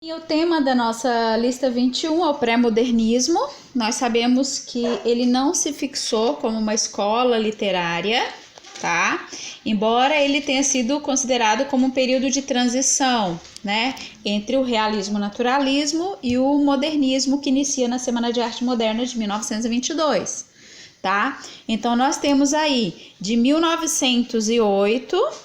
E o tema da nossa lista 21 é o pré-modernismo. Nós sabemos que ele não se fixou como uma escola literária, tá? Embora ele tenha sido considerado como um período de transição, né, entre o realismo-naturalismo e o modernismo que inicia na Semana de Arte Moderna de 1922, tá? Então nós temos aí de 1908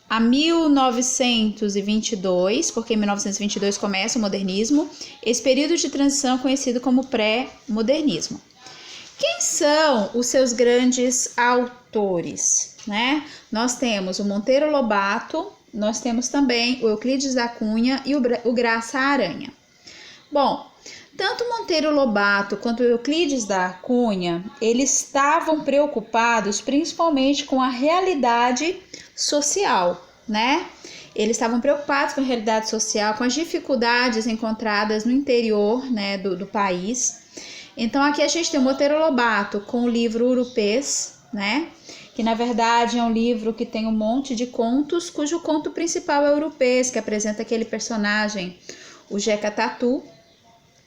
a 1922, porque em 1922 começa o modernismo, esse período de transição é conhecido como pré-modernismo. Quem são os seus grandes autores, né? Nós temos o Monteiro Lobato, nós temos também o Euclides da Cunha e o Graça Aranha. Bom, tanto Monteiro Lobato quanto Euclides da Cunha, eles estavam preocupados principalmente com a realidade social, né? Eles estavam preocupados com a realidade social, com as dificuldades encontradas no interior, né, do país. Então aqui a gente tem o Monteiro Lobato com o livro Urupês, né? Que na verdade é um livro que tem um monte de contos, cujo conto principal é Urupês, que apresenta aquele personagem, o Jeca Tatu,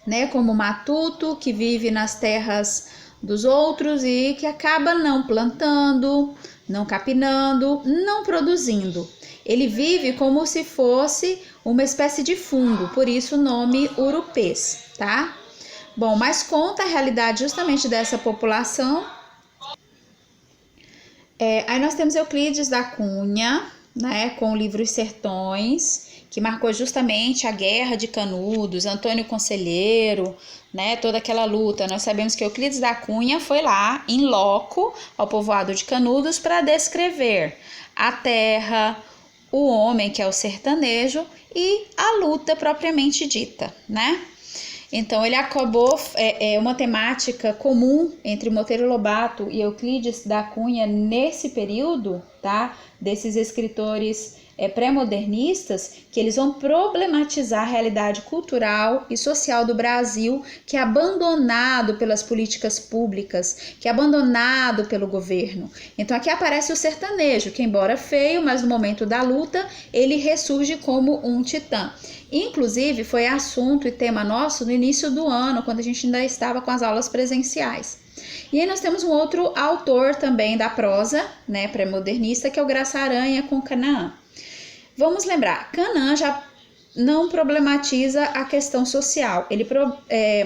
né, como matuto que vive nas terras dos outros e que acaba não plantando, não capinando, não produzindo. Ele vive como se fosse uma espécie de fungo, por isso o nome Urupês, tá? Bom, mas conta a realidade justamente dessa população. Aí nós temos Euclides da Cunha, né, com o livro Os Sertões, que marcou justamente a Guerra de Canudos, Antônio Conselheiro, né, toda aquela luta. Nós sabemos que Euclides da Cunha foi lá, em loco, ao povoado de Canudos, para descrever a terra, o homem, que é o sertanejo, e a luta propriamente dita, né? Então, ele acabou, uma temática comum entre Monteiro Lobato e Euclides da Cunha nesse período, tá? Desses escritores pré-modernistas, que eles vão problematizar a realidade cultural e social do Brasil, que é abandonado pelas políticas públicas, que é abandonado pelo governo. Então aqui aparece o sertanejo, que embora feio, mas no momento da luta, ele ressurge como um titã. Inclusive foi assunto e tema nosso no início do ano, quando a gente ainda estava com as aulas presenciais. E aí nós temos um outro autor também da prosa, né, pré-modernista, que é o Graça Aranha com Canaã. Vamos lembrar, Canaã já não problematiza a questão social, ele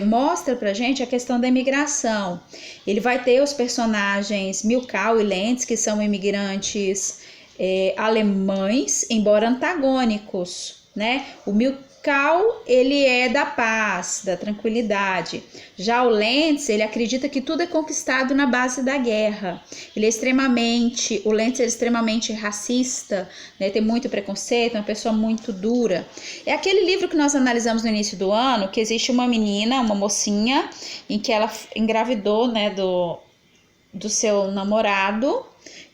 mostra pra gente a questão da imigração. Ele vai ter os personagens Milkau e Lentz, que são imigrantes alemães, embora antagônicos, né? O Milkau, ele é da paz, da tranquilidade. Já o Lentz, ele acredita que tudo é conquistado na base da guerra. O Lentz é extremamente racista, né? Tem muito preconceito, é uma pessoa muito dura. É aquele livro que nós analisamos no início do ano, que existe uma menina, uma mocinha, em que ela engravidou, né, do seu namorado,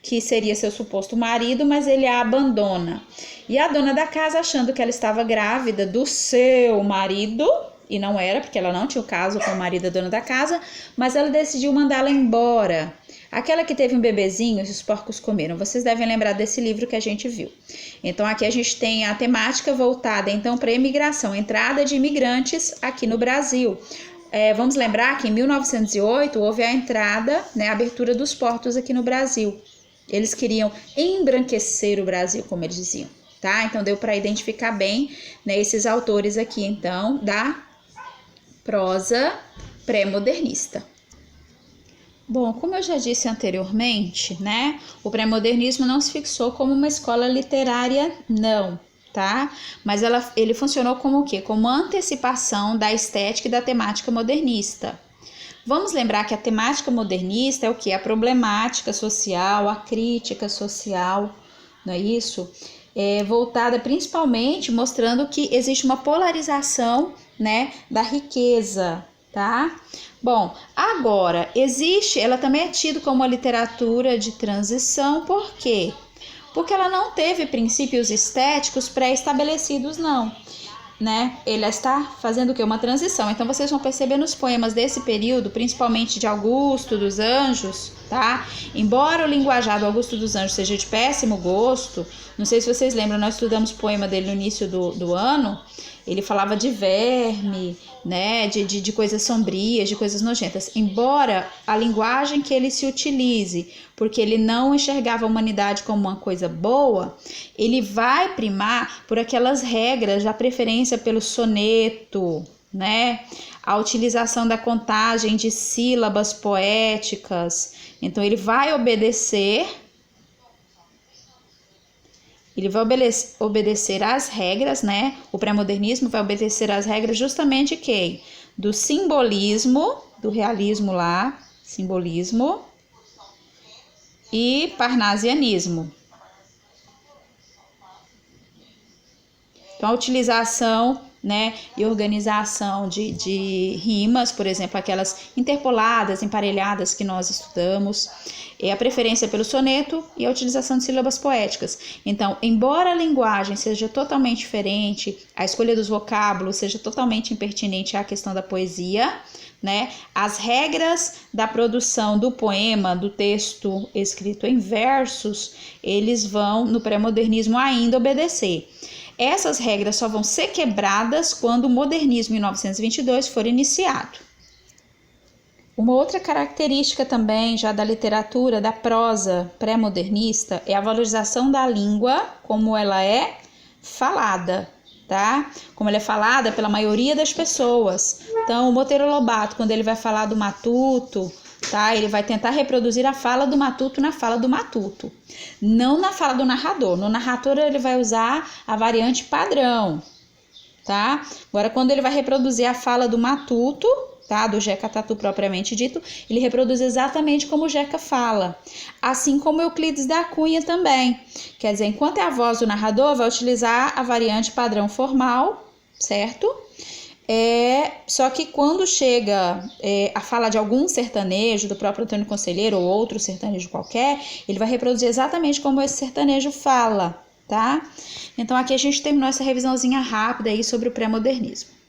que seria seu suposto marido, mas ele a abandona. E a dona da casa, achando que ela estava grávida do seu marido, e não era, porque ela não tinha o caso com o marido da dona da casa, mas ela decidiu mandá-la embora. Aquela que teve um bebezinho e os porcos comeram. Vocês devem lembrar desse livro que a gente viu. Então aqui a gente tem a temática voltada então para a imigração, entrada de imigrantes aqui no Brasil. Vamos lembrar que em 1908 houve a entrada, né, a abertura dos portos aqui no Brasil. Eles queriam embranquecer o Brasil, como eles diziam, tá? Então deu para identificar bem, né, esses autores aqui, então, da prosa pré-modernista. Bom, como eu já disse anteriormente, né, o pré-modernismo não se fixou como uma escola literária, não, tá? Mas ele funcionou como o quê? Como uma antecipação da estética e da temática modernista. Vamos lembrar que a temática modernista é o quê? A problemática social, a crítica social, não é isso? Voltada principalmente mostrando que existe uma polarização, né, da riqueza, tá? Bom, agora, ela também é tida como uma literatura de transição, por quê? Porque ela não teve princípios estéticos pré-estabelecidos, não. né, ele está fazendo o quê? Uma transição. Então vocês vão perceber nos poemas desse período, principalmente de Augusto dos Anjos, tá? Embora o linguajar do Augusto dos Anjos seja de péssimo gosto, não sei se vocês lembram, nós estudamos o poema dele no início do ano, ele falava de verme, né, de coisas sombrias, de coisas nojentas. Embora a linguagem que ele se utilize, porque ele não enxergava a humanidade como uma coisa boa, ele vai primar por aquelas regras da preferência pelo soneto, né, a utilização da contagem de sílabas poéticas. Então ele vai obedecer às regras, né? O pré-modernismo vai obedecer às regras justamente do simbolismo, do realismo lá, simbolismo, e parnasianismo. Então, a utilização, né, e organização de rimas, por exemplo, aquelas interpoladas, emparelhadas que nós estudamos, a preferência pelo soneto e a utilização de sílabas poéticas. Então, embora a linguagem seja totalmente diferente, a escolha dos vocábulos seja totalmente impertinente à questão da poesia, né, as regras da produção do poema, do texto escrito em versos, eles vão, no pré-modernismo, ainda obedecer. Essas regras só vão ser quebradas quando o modernismo em 1922 for iniciado. Uma outra característica também já da literatura, da prosa pré-modernista, é a valorização da língua como ela é falada, tá? Como ela é falada pela maioria das pessoas. Então, o Monteiro Lobato, quando ele vai falar do matuto, tá? Ele vai tentar reproduzir a fala do matuto na fala do matuto, não na fala do narrador. No narrador ele vai usar a variante padrão, tá? Agora, quando ele vai reproduzir a fala do matuto, tá? Do Jeca Tatu propriamente dito, ele reproduz exatamente como o Jeca fala, assim como Euclides da Cunha também. Quer dizer, enquanto é a voz do narrador, vai utilizar a variante padrão formal, certo? Só que quando chega a fala de algum sertanejo, do próprio Antônio Conselheiro ou outro sertanejo qualquer, ele vai reproduzir exatamente como esse sertanejo fala, tá? Então aqui a gente terminou essa revisãozinha rápida aí sobre o pré-modernismo.